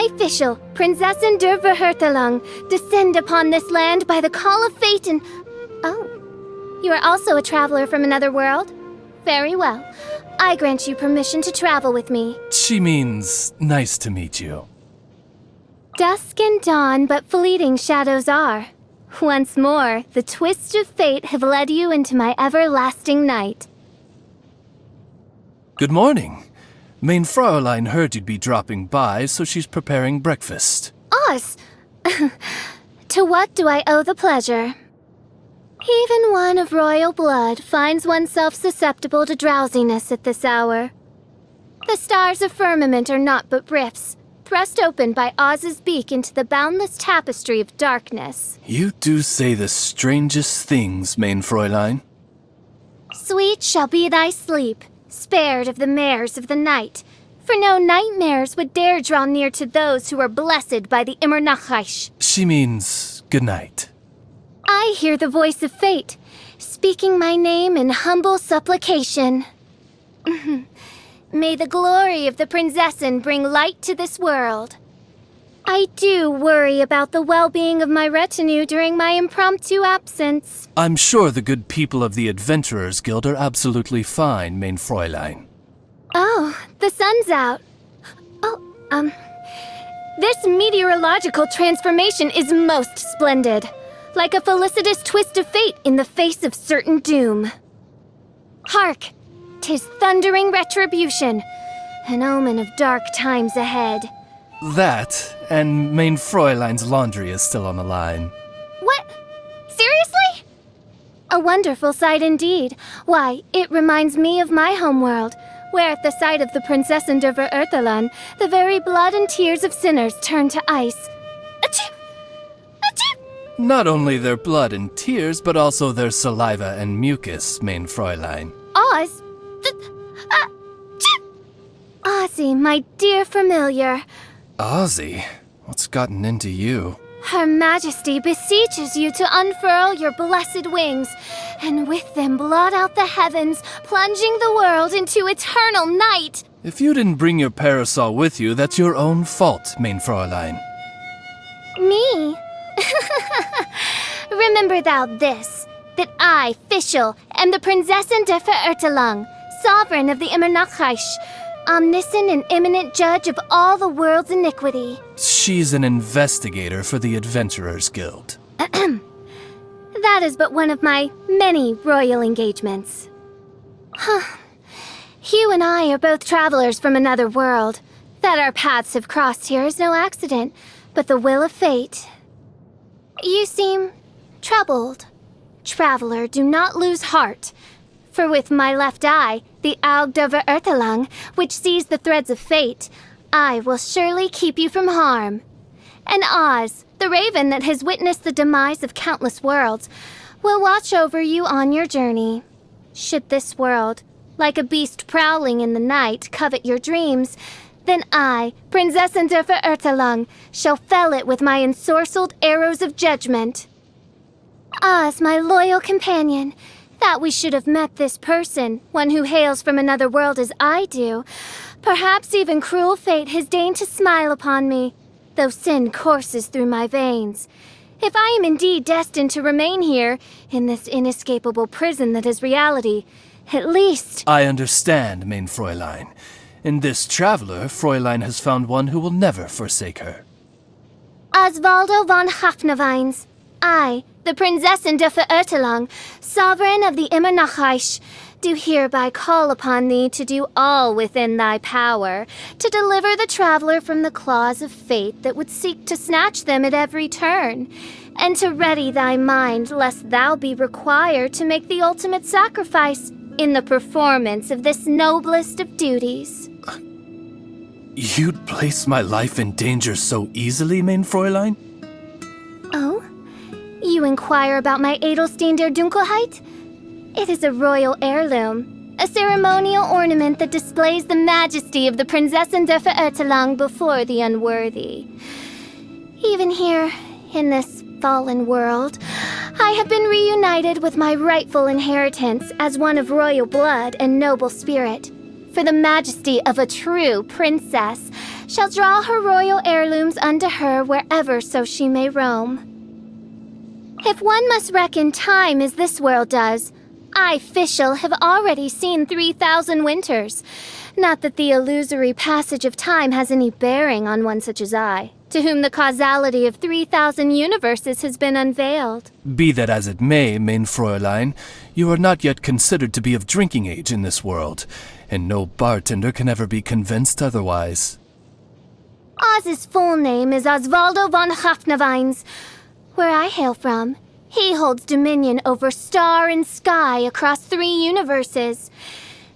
I, Frischl, Prinzessin der Verhurtelung, descend upon this land by the call of fate and... Oh, you are also a traveler from another world? Very well. I grant you permission to travel with me. She means nice to meet you. Dusk and dawn, but fleeting shadows are. Once more, the twists of fate have led you into my everlasting night. Good morning. Mein Fräulein heard you'd be dropping by, so she's preparing breakfast. Oz! To what do I owe the pleasure? Even one of royal blood finds oneself susceptible to drowsiness at this hour. The stars of firmament are naught but rifts, thrust open by Oz's beak into the boundless tapestry of darkness. You do say the strangest things, Mein Fräulein. Sweet shall be thy sleep, spared of the mares of the night, for no nightmares would dare draw near to those who are blessed by the Immernachish. She means good night. I hear the voice of fate, speaking my name in humble supplication. May the glory of the Prinzessin bring light to this world. I do worry about the well-being of my retinue during my impromptu absence. I'm sure the good people of the Adventurers Guild are absolutely fine, Mein Fräulein. Oh, the sun's out. This meteorological transformation is most splendid. Like a felicitous twist of fate in the face of certain doom. Hark! 'Tis thundering retribution, an omen of dark times ahead. That, and Mein Fräulein's laundry is still on the line. What? Seriously? A wonderful sight indeed. Why, it reminds me of my homeworld, where at the sight of the Prinzessin der Verurtelung, the very blood and tears of sinners turn to ice. Achoo! Achoo! Not only their blood and tears, but also their saliva and mucus, Mein Fräulein. Oz? Ozzy, my dear familiar. Ozzy? What's gotten into you? Her Majesty beseeches you to unfurl your blessed wings, and with them blot out the heavens, plunging the world into eternal night. If you didn't bring your parasol with you, that's your own fault, Mein Fräulein. Me? Remember thou this, that I, Frischl, am the Prinzessin der Verurtelung, sovereign of the Immernachish, omniscient and imminent judge of all the world's iniquity. She's an investigator for the Adventurers Guild. That is but one of my many royal engagements. You and I are both travelers from another world. That our paths have crossed here is no accident, but the will of fate. You seem troubled. Traveler, do not lose heart. For with my left eye, the Aug der Verurtelung, which sees the threads of fate, I will surely keep you from harm. And Oz, the raven that has witnessed the demise of countless worlds, will watch over you on your journey. Should this world, like a beast prowling in the night, covet your dreams, then I, Prinzessin der Verurtelung, shall fell it with my ensorcelled arrows of judgment. Oz, my loyal companion, that we should have met this person, one who hails from another world as I do. Perhaps even cruel fate has deigned to smile upon me, though sin courses through my veins. If I am indeed destined to remain here, in this inescapable prison that is reality, at least... I understand, Mein Fräulein. In this traveler, Fräulein has found one who will never forsake her. Osvaldo von Hafnavines, I, the Prinzessin der Verurtelung, sovereign of the Immernachish, do hereby call upon thee to do all within thy power, to deliver the traveler from the claws of fate that would seek to snatch them at every turn, and to ready thy mind lest thou be required to make the ultimate sacrifice in the performance of this noblest of duties. You'd place my life in danger so easily, Mein Fräulein? Oh? You inquire about my Edelstein der Dunkelheit? It is a royal heirloom, a ceremonial ornament that displays the majesty of the Prinzessin der Verurtelung before the unworthy. Even here, in this fallen world, I have been reunited with my rightful inheritance as one of royal blood and noble spirit. For the majesty of a true princess shall draw her royal heirlooms unto her wherever so she may roam. If one must reckon time as this world does, I, Frischl, have already seen 3,000 winters. Not that the illusory passage of time has any bearing on one such as I, to whom the causality of 3,000 universes has been unveiled. Be that as it may, mein Fräulein, you are not yet considered to be of drinking age in this world, and no bartender can ever be convinced otherwise. Oz's full name is Osvaldo von Hafnavines. Where I hail from, he holds dominion over star and sky across 3 universes,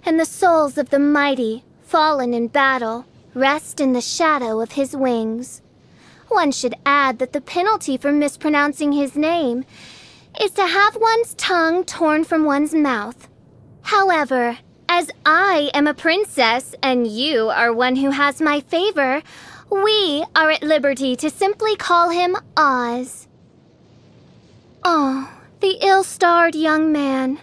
and the souls of the mighty, fallen in battle, rest in the shadow of his wings. One should add that the penalty for mispronouncing his name is to have one's tongue torn from one's mouth. However, as I am a princess and you are one who has my favor, we are at liberty to simply call him Oz. Oh, the ill-starred young man.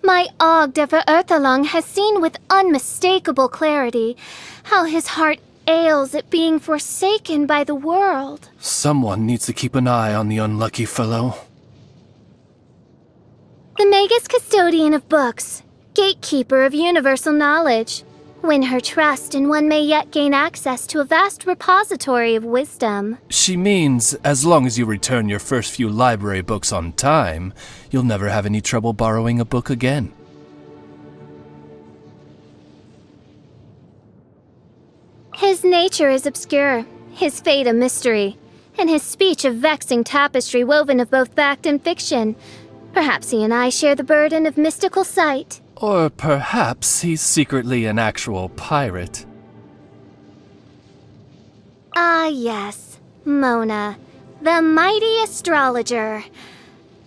My Og de Verurthelung has seen with unmistakable clarity how his heart ails at being forsaken by the world. Someone needs to keep an eye on the unlucky fellow. The Magus custodian of books, gatekeeper of universal knowledge. Win her trust and one may yet gain access to a vast repository of wisdom. She means, as long as you return your first few library books on time, you'll never have any trouble borrowing a book again. His nature is obscure, his fate a mystery, and his speech a vexing tapestry woven of both fact and fiction. Perhaps he and I share the burden of mystical sight. Or perhaps he's secretly an actual pirate. Ah, yes. Mona, the mighty astrologer.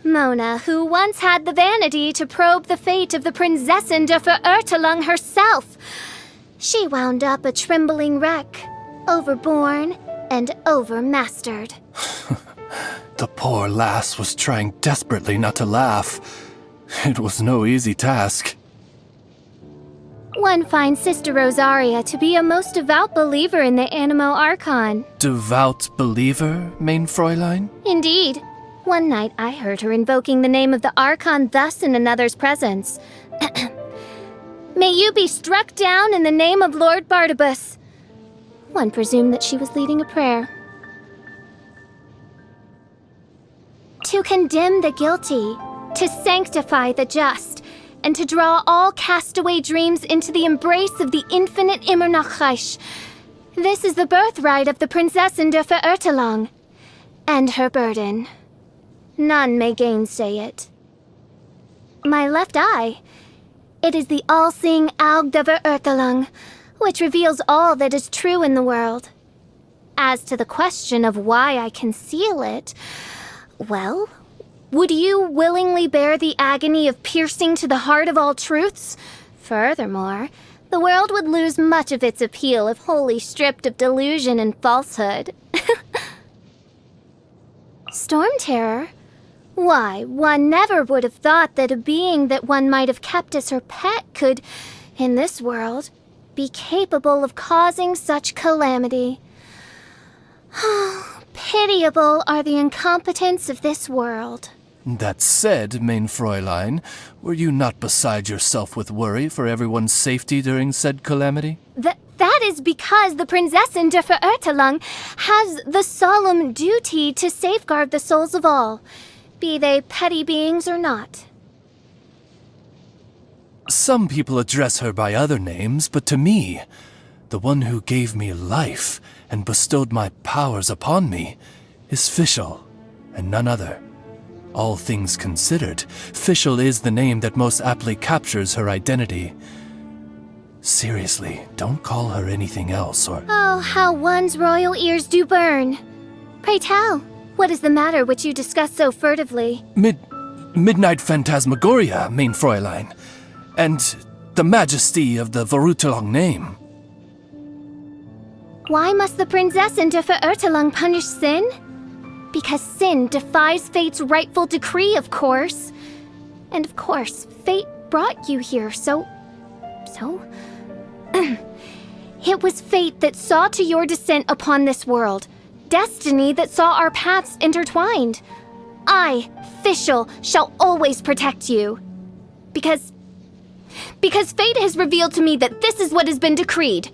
Mona, who once had the vanity to probe the fate of the Prinzessin de Verurthelung herself. She wound up a trembling wreck, overborne and overmastered. The poor lass was trying desperately not to laugh. It was no easy task. One finds Sister Rosaria to be a most devout believer in the Animo Archon. Devout believer, mein Fräulein? Indeed. One night I heard her invoking the name of the Archon thus in another's presence. May you be struck down in the name of Lord Barnabas. One presumed that she was leading a prayer. To condemn the guilty, to sanctify the just, and to draw all castaway dreams into the embrace of the infinite Immernachtreich. This is the birthright of the Prinzessin de Verurthelung, and her burden. None may gainsay it. My left eye, it is the all-seeing Aug de Verurthelung, which reveals all that is true in the world. As to the question of why I conceal it, well, would you willingly bear the agony of piercing to the heart of all truths? Furthermore, the world would lose much of its appeal if wholly stripped of delusion and falsehood. Storm Terror? Why, one never would have thought that a being that one might have kept as her pet could, in this world, be capable of causing such calamity. Pitiable are the incompetents of this world. That said, mein Fräulein, were you not beside yourself with worry for everyone's safety during said calamity? That is because the Prinzessin de Verurthelung has the solemn duty to safeguard the souls of all, be they petty beings or not. Some people address her by other names, but to me, the one who gave me life and bestowed my powers upon me is Frischl, and none other. All things considered, Frischl is the name that most aptly captures her identity. Seriously, don't call her anything else or— Oh, how one's royal ears do burn. Pray tell, what is the matter which you discuss so furtively? Midnight Phantasmagoria, mein Fräulein, and the majesty of the Verurthelung name. Why must the Prinzessin de Verurthelung punish sin? Because sin defies fate's rightful decree, of course. And of course, fate brought you here, so... It was fate that saw to your descent upon this world. Destiny that saw our paths intertwined. I, Frischl, shall always protect you. Because fate has revealed to me that this is what has been decreed.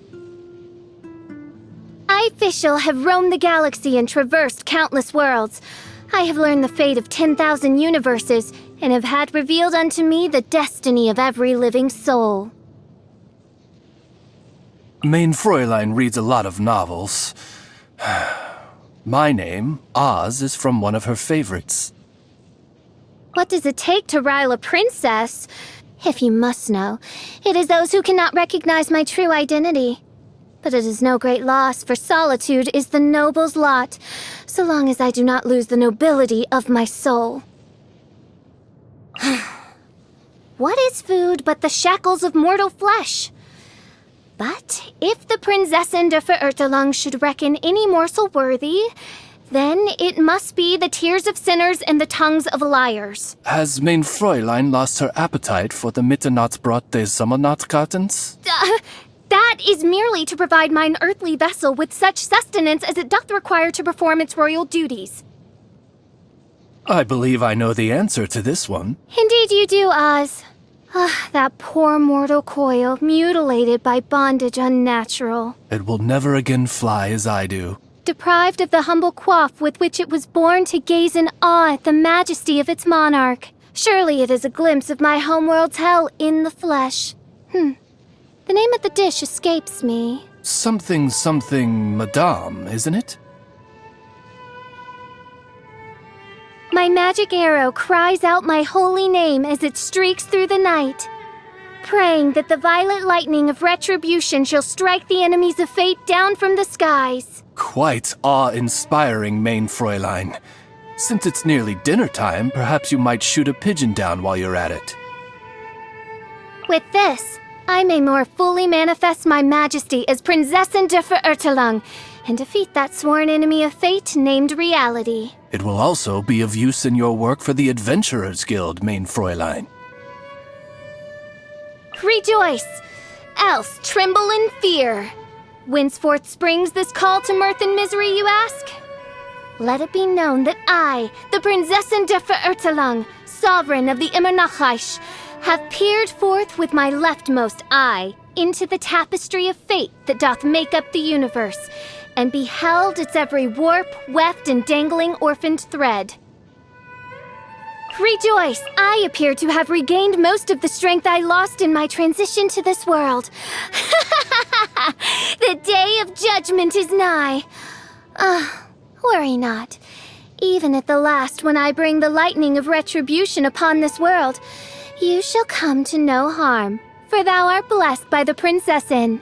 I, Frischl, have roamed the galaxy and traversed countless worlds. I have learned the fate of 10,000 universes, and have had revealed unto me the destiny of every living soul. Mein Fräulein reads a lot of novels. My name, Oz, is from one of her favorites. What does it take to rile a princess? If you must know, it is those who cannot recognize my true identity. But it is no great loss, for solitude is the noble's lot, so long as I do not lose the nobility of my soul. What is food but the shackles of mortal flesh? But if the Prinzessin de Verirrtelung should reckon any morsel worthy, then it must be the tears of sinners and the tongues of liars. Has Mein Fräulein lost her appetite for the Mitternachtbrot des Sommernachtgartens? That is merely to provide mine earthly vessel with such sustenance as it doth require to perform its royal duties. I believe I know the answer to this one. Indeed you do, Oz. That poor mortal coil, mutilated by bondage unnatural. It will never again fly as I do. Deprived of the humble coif with which it was born to gaze in awe at the majesty of its monarch. Surely it is a glimpse of my homeworld's hell in the flesh. The name of the dish escapes me. Something, Madame, isn't it? My magic arrow cries out my holy name as it streaks through the night, praying that the violet lightning of retribution shall strike the enemies of fate down from the skies. Quite awe-inspiring, Mein Fräulein. Since it's nearly dinner time, perhaps you might shoot a pigeon down while you're at it. With this, I may more fully manifest my majesty as Prinzessin de Verirrtelung and defeat that sworn enemy of fate named reality. It will also be of use in your work for the Adventurers Guild, Mein Fräulein. Rejoice, else tremble in fear. Whenceforth springs this call to mirth and misery, you ask? Let it be known that I, the Prinzessin de Verirrtelung, sovereign of the Immernachtreich, have peered forth with my leftmost eye into the tapestry of fate that doth make up the universe, and beheld its every warp, weft, and dangling orphaned thread. Rejoice! I appear to have regained most of the strength I lost in my transition to this world. The day of judgment is nigh. Worry not. Even at the last, when I bring the lightning of retribution upon this world, you shall come to no harm, for thou art blessed by the Prinzessin.